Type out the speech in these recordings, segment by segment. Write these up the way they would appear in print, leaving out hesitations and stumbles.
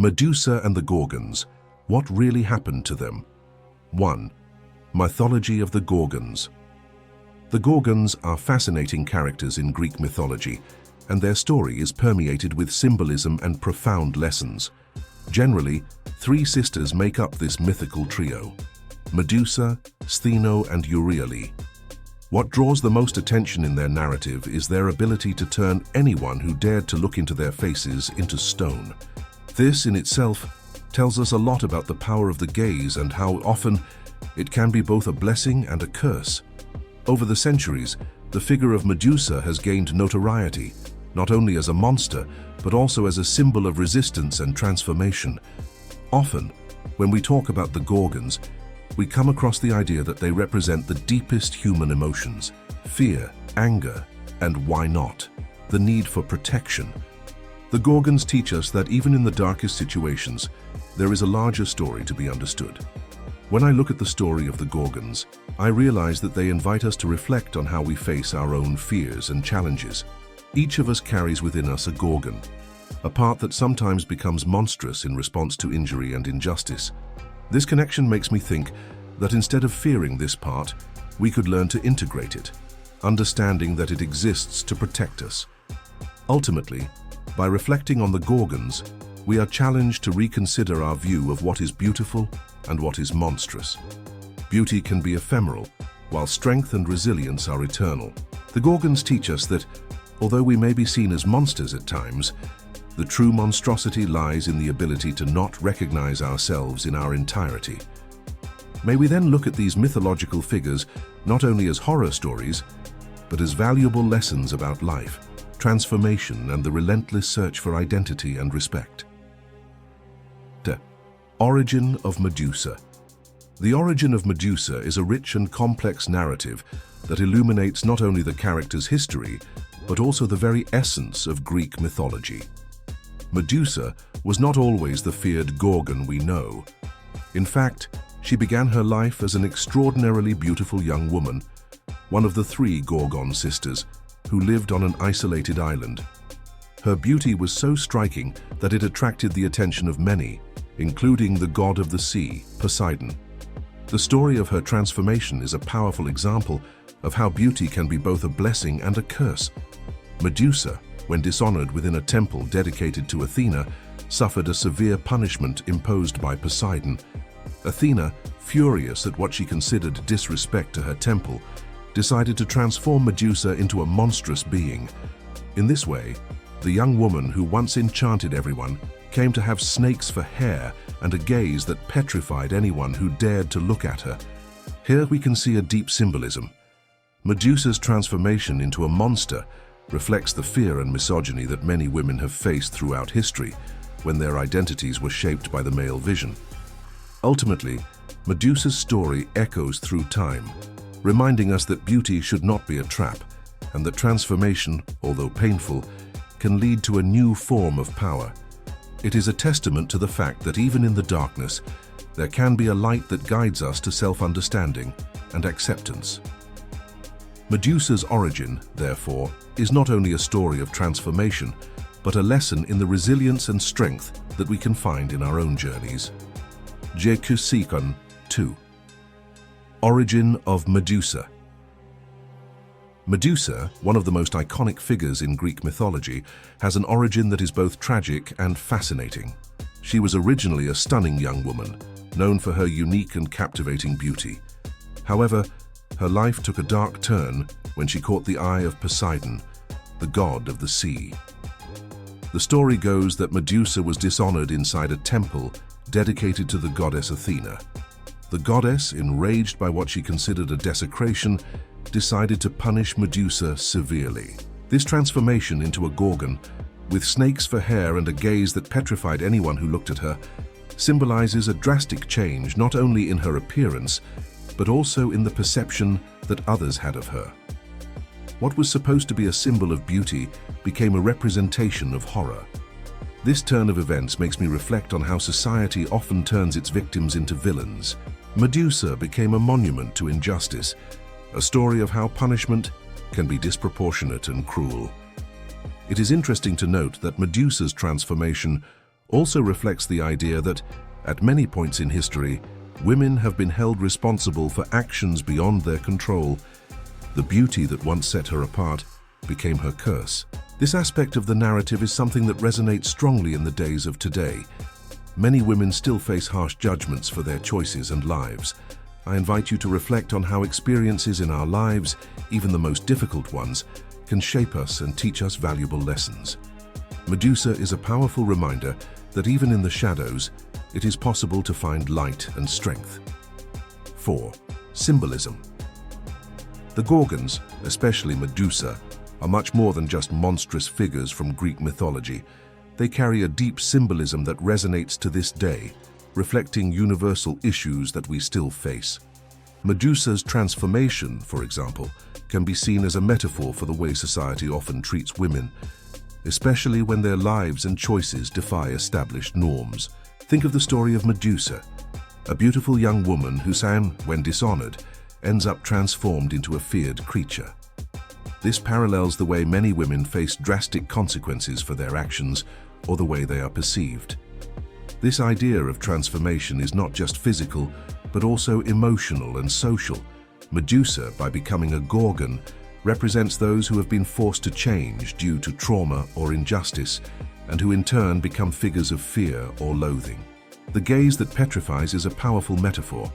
Medusa and the Gorgons. What really happened to them? 1. Mythology of the Gorgons. The Gorgons are fascinating characters in Greek mythology, and their story is permeated with symbolism and profound lessons. Generally, 3 sisters make up this mythical trio: Medusa, Stheno, and Euryale. What draws the most attention in their narrative is their ability to turn anyone who dared to look into their faces into stone. This in itself tells us a lot about the power of the gaze and how often it can be both a blessing and a curse. Over the centuries, the figure of Medusa has gained notoriety, not only as a monster, but also as a symbol of resistance and transformation. Often, when we talk about the Gorgons, we come across the idea that they represent the deepest human emotions: fear, anger, and why not, the need for protection. The Gorgons teach us that even in the darkest situations, there is a larger story to be understood. When I look at the story of the Gorgons, I realize that they invite us to reflect on how we face our own fears and challenges. Each of us carries within us a Gorgon, a part that sometimes becomes monstrous in response to injury and injustice. This connection makes me think that instead of fearing this part, we could learn to integrate it, understanding that it exists to protect us. Ultimately, by reflecting on the Gorgons, we are challenged to reconsider our view of what is beautiful and what is monstrous. Beauty can be ephemeral, while strength and resilience are eternal. The Gorgons teach us that, although we may be seen as monsters at times, the true monstrosity lies in the ability to not recognize ourselves in our entirety. May we then look at these mythological figures not only as horror stories, but as valuable lessons about life, transformation, and the relentless search for identity and respect. Origin of Medusa. The origin of Medusa is a rich and complex narrative that illuminates not only the character's history, but also the very essence of Greek mythology. Medusa was not always the feared Gorgon we know. In fact, she began her life as an extraordinarily beautiful young woman, one of the 3 Gorgon sisters, who lived on an isolated island. Her beauty was so striking that it attracted the attention of many, including the god of the sea, Poseidon. The story of her transformation is a powerful example of how beauty can be both a blessing and a curse. Medusa, when dishonored within a temple dedicated to Athena, suffered a severe punishment imposed by Poseidon. Athena, furious at what she considered disrespect to her temple, decided to transform Medusa into a monstrous being. In this way, the young woman who once enchanted everyone came to have snakes for hair and a gaze that petrified anyone who dared to look at her. Here we can see a deep symbolism. Medusa's transformation into a monster reflects the fear and misogyny that many women have faced throughout history when their identities were shaped by the male vision. Ultimately, Medusa's story echoes through time, reminding us that beauty should not be a trap, and that transformation, although painful, can lead to a new form of power. It is a testament to the fact that even in the darkness, there can be a light that guides us to self-understanding and acceptance. Medusa's origin, therefore, is not only a story of transformation, but a lesson in the resilience and strength that we can find in our own journeys. Gorgons 2. Origin of Medusa. Medusa, one of the most iconic figures in Greek mythology, has an origin that is both tragic and fascinating. She was originally a stunning young woman, known for her unique and captivating beauty. However, her life took a dark turn when she caught the eye of Poseidon, the god of the sea. The story goes that Medusa was dishonored inside a temple dedicated to the goddess Athena. The goddess, enraged by what she considered a desecration, decided to punish Medusa severely. This transformation into a Gorgon, with snakes for hair and a gaze that petrified anyone who looked at her, symbolizes a drastic change not only in her appearance, but also in the perception that others had of her. What was supposed to be a symbol of beauty became a representation of horror. This turn of events makes me reflect on how society often turns its victims into villains. Medusa became a monument to injustice, a story of how punishment can be disproportionate and cruel. It is interesting to note that Medusa's transformation, also reflects the idea that, at many points in history, women have been held responsible for actions beyond their control. The beauty that once set her apart became her curse. This aspect of the narrative is something that resonates strongly in the days of today. Many women still face harsh judgments for their choices and lives. I invite you to reflect on how experiences in our lives, even the most difficult ones, can shape us and teach us valuable lessons. Medusa is a powerful reminder that even in the shadows, it is possible to find light and strength. 4. Symbolism. The Gorgons, especially Medusa, are much more than just monstrous figures from Greek mythology. They carry a deep symbolism that resonates to this day, reflecting universal issues that we still face. Medusa's transformation, for example, can be seen as a metaphor for the way society often treats women, especially when their lives and choices defy established norms. Think of the story of Medusa, a beautiful young woman who, when dishonored, ends up transformed into a feared creature. This parallels the way many women face drastic consequences for their actions or the way they are perceived. This idea of transformation is not just physical, but also emotional and social. Medusa, by becoming a Gorgon, represents those who have been forced to change due to trauma or injustice, and who in turn become figures of fear or loathing. The gaze that petrifies is a powerful metaphor.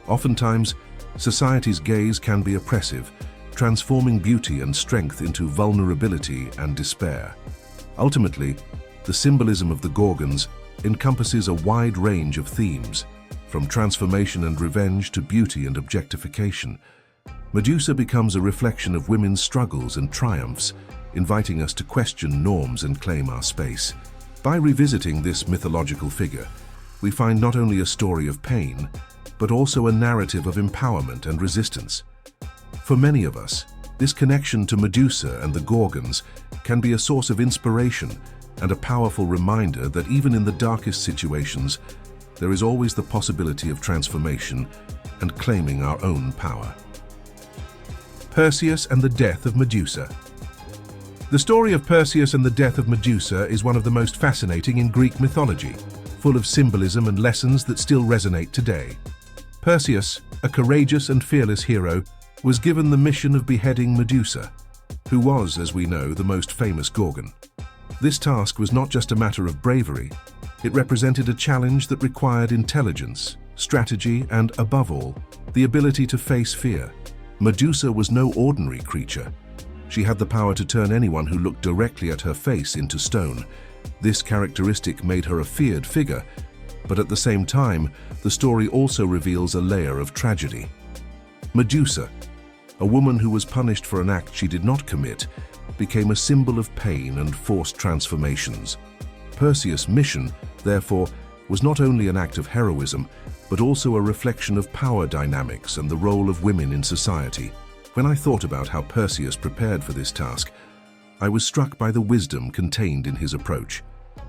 Oftentimes, society's gaze can be oppressive, transforming beauty and strength into vulnerability and despair. Ultimately, the symbolism of the Gorgons encompasses a wide range of themes, from transformation and revenge to beauty and objectification. Medusa becomes a reflection of women's struggles and triumphs, inviting us to question norms and claim our space. By revisiting this mythological figure, we find not only a story of pain, but also a narrative of empowerment and resistance. For many of us, this connection to Medusa and the Gorgons can be a source of inspiration and a powerful reminder that even in the darkest situations, there is always the possibility of transformation and claiming our own power. Perseus and the death of Medusa. The story of Perseus and the death of Medusa is one of the most fascinating in Greek mythology, full of symbolism and lessons that still resonate today. Perseus, a courageous and fearless hero, was given the mission of beheading Medusa, who was, as we know, the most famous Gorgon. This task was not just a matter of bravery, it represented a challenge that required intelligence, strategy, and, above all, the ability to face fear. Medusa was no ordinary creature. She had the power to turn anyone who looked directly at her face into stone. This characteristic made her a feared figure, but at the same time, the story also reveals a layer of tragedy. Medusa, a woman who was punished for an act she did not commit, became a symbol of pain and forced transformations. Perseus' mission, therefore, was not only an act of heroism, but also a reflection of power dynamics and the role of women in society. When I thought about how Perseus prepared for this task, I was struck by the wisdom contained in his approach.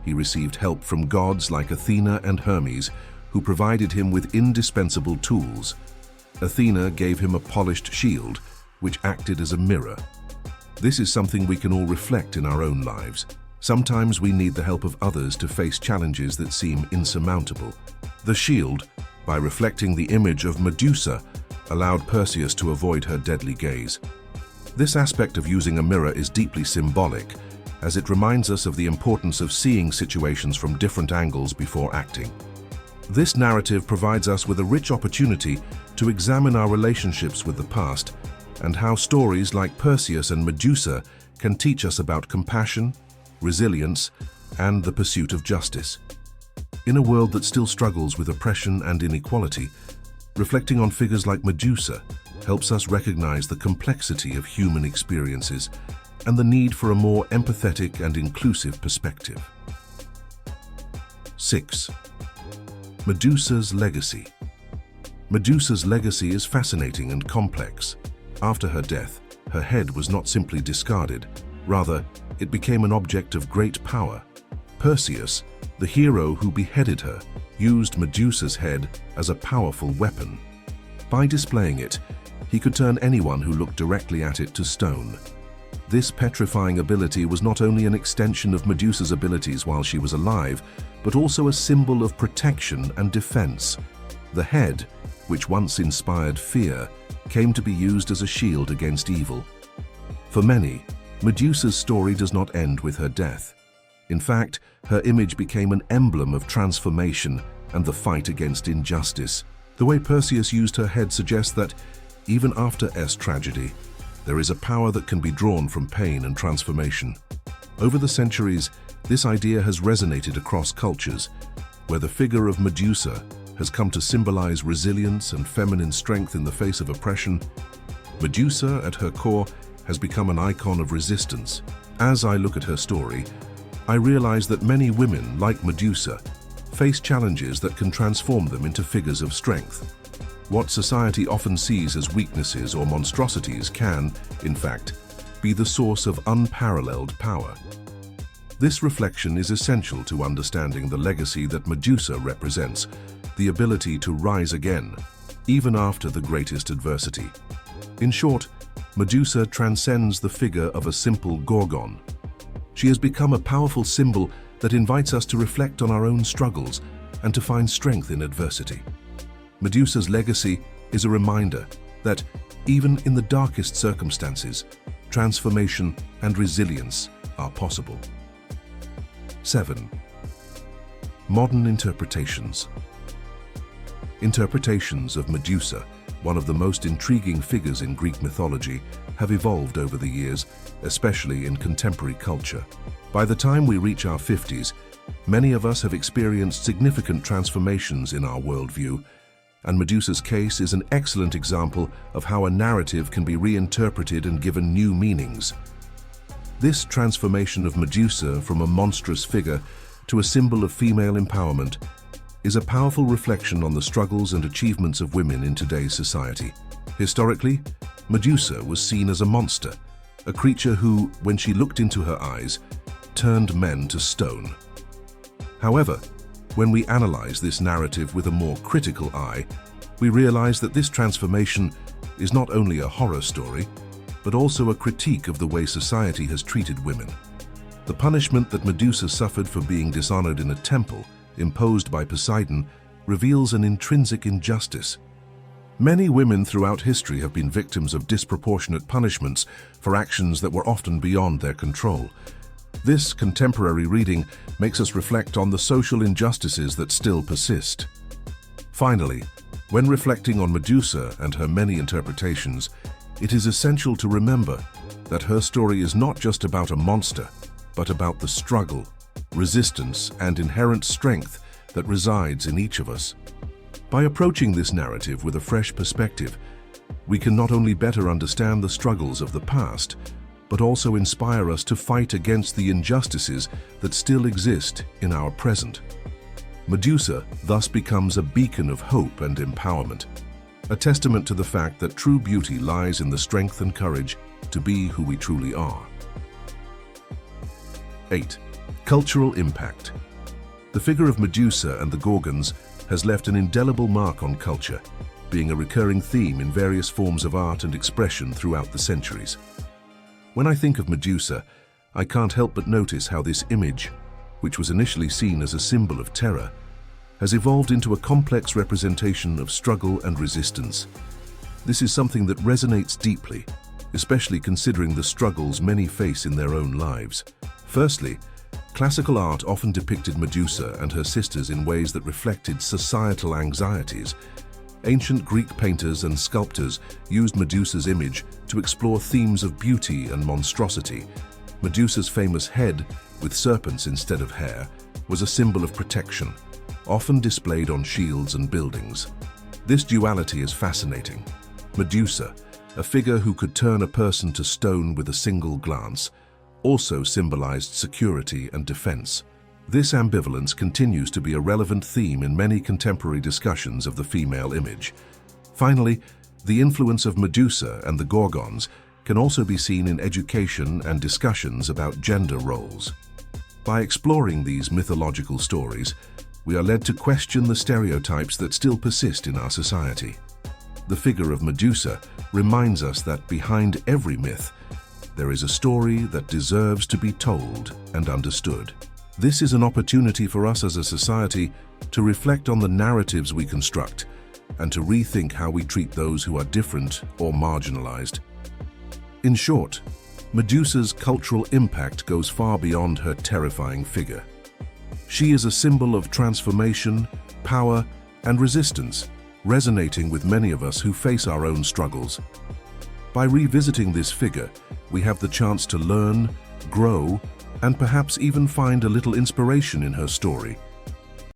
He received help from gods like Athena and Hermes, who provided him with indispensable tools. Athena gave him a polished shield, which acted as a mirror. This is something we can all reflect in our own lives. Sometimes we need the help of others to face challenges that seem insurmountable. The shield, by reflecting the image of Medusa, allowed Perseus to avoid her deadly gaze. This aspect of using a mirror is deeply symbolic, as it reminds us of the importance of seeing situations from different angles before acting. This narrative provides us with a rich opportunity to examine our relationships with the past and how stories like Perseus and Medusa can teach us about compassion, resilience, and the pursuit of justice. In a world that still struggles with oppression and inequality, reflecting on figures like Medusa helps us recognize the complexity of human experiences and the need for a more empathetic and inclusive perspective. 6. Medusa's legacy. Medusa's legacy is fascinating and complex. After her death, her head was not simply discarded, rather, it became an object of great power. Perseus, the hero who beheaded her, used Medusa's head as a powerful weapon. By displaying it, he could turn anyone who looked directly at it to stone. This petrifying ability was not only an extension of Medusa's abilities while she was alive, but also a symbol of protection and defense. The head, which once inspired fear, came to be used as a shield against evil. For many, Medusa's story does not end with her death. In fact, her image became an emblem of transformation and the fight against injustice. The way Perseus used her head suggests that, even after tragedy, there is a power that can be drawn from pain and transformation. Over the centuries, this idea has resonated across cultures, where the figure of Medusa has come to symbolize resilience and feminine strength in the face of oppression. Medusa, at her core, has become an icon of resistance. As I look at her story, I realize that many women, like Medusa, face challenges that can transform them into figures of strength. What society often sees as weaknesses or monstrosities can, in fact, be the source of unparalleled power. This reflection is essential to understanding the legacy that Medusa represents, the ability to rise again, even after the greatest adversity. In short, Medusa transcends the figure of a simple Gorgon. She has become a powerful symbol that invites us to reflect on our own struggles and to find strength in adversity. Medusa's legacy is a reminder that, even in the darkest circumstances, transformation and resilience are possible. 7. Modern interpretations. Interpretations of Medusa, one of the most intriguing figures in Greek mythology, have evolved over the years, especially in contemporary culture. By the time we reach our 50s, many of us have experienced significant transformations in our worldview, and Medusa's case is an excellent example of how a narrative can be reinterpreted and given new meanings. This transformation of Medusa from a monstrous figure to a symbol of female empowerment is a powerful reflection on the struggles and achievements of women in today's society. Historically, Medusa was seen as a monster, a creature who, when she looked into her eyes, turned men to stone. However, when we analyze this narrative with a more critical eye, we realize that this transformation is not only a horror story, but also a critique of the way society has treated women. The punishment that Medusa suffered for being dishonored in a temple, imposed by Poseidon, reveals an intrinsic injustice. Many women throughout history have been victims of disproportionate punishments for actions that were often beyond their control. This contemporary reading makes us reflect on the social injustices that still persist. Finally, when reflecting on Medusa and her many interpretations, it is essential to remember that her story is not just about a monster, but about the struggle, resistance, and inherent strength that resides in each of us. By approaching this narrative with a fresh perspective, we can not only better understand the struggles of the past, but also inspire us to fight against the injustices that still exist in our present. Medusa thus becomes a beacon of hope and empowerment, a testament to the fact that true beauty lies in the strength and courage to be who we truly are. 8. Cultural impact. The figure of Medusa and the Gorgons has left an indelible mark on culture, being a recurring theme in various forms of art and expression throughout the centuries. When I think of Medusa, I can't help but notice how this image, which was initially seen as a symbol of terror, has evolved into a complex representation of struggle and resistance. This is something that resonates deeply, especially considering the struggles many face in their own lives. Firstly, classical art often depicted Medusa and her sisters in ways that reflected societal anxieties. Ancient Greek painters and sculptors used Medusa's image to explore themes of beauty and monstrosity. Medusa's famous head, with serpents instead of hair, was a symbol of protection, often displayed on shields and buildings. This duality is fascinating. Medusa, a figure who could turn a person to stone with a single glance, also symbolized security and defense. This ambivalence continues to be a relevant theme in many contemporary discussions of the female image. Finally, the influence of Medusa and the Gorgons can also be seen in education and discussions about gender roles. By exploring these mythological stories, we are led to question the stereotypes that still persist in our society. The figure of Medusa reminds us that behind every myth, There is a story that deserves to be told and understood. This is an opportunity for us as a society to reflect on the narratives we construct and to rethink how we treat those who are different or marginalized. In short, Medusa's cultural impact goes far beyond her terrifying figure. She is a symbol of transformation, power, and resistance, resonating with many of us who face our own struggles. By revisiting this figure, we have the chance to learn, grow, and perhaps even find a little inspiration in her story.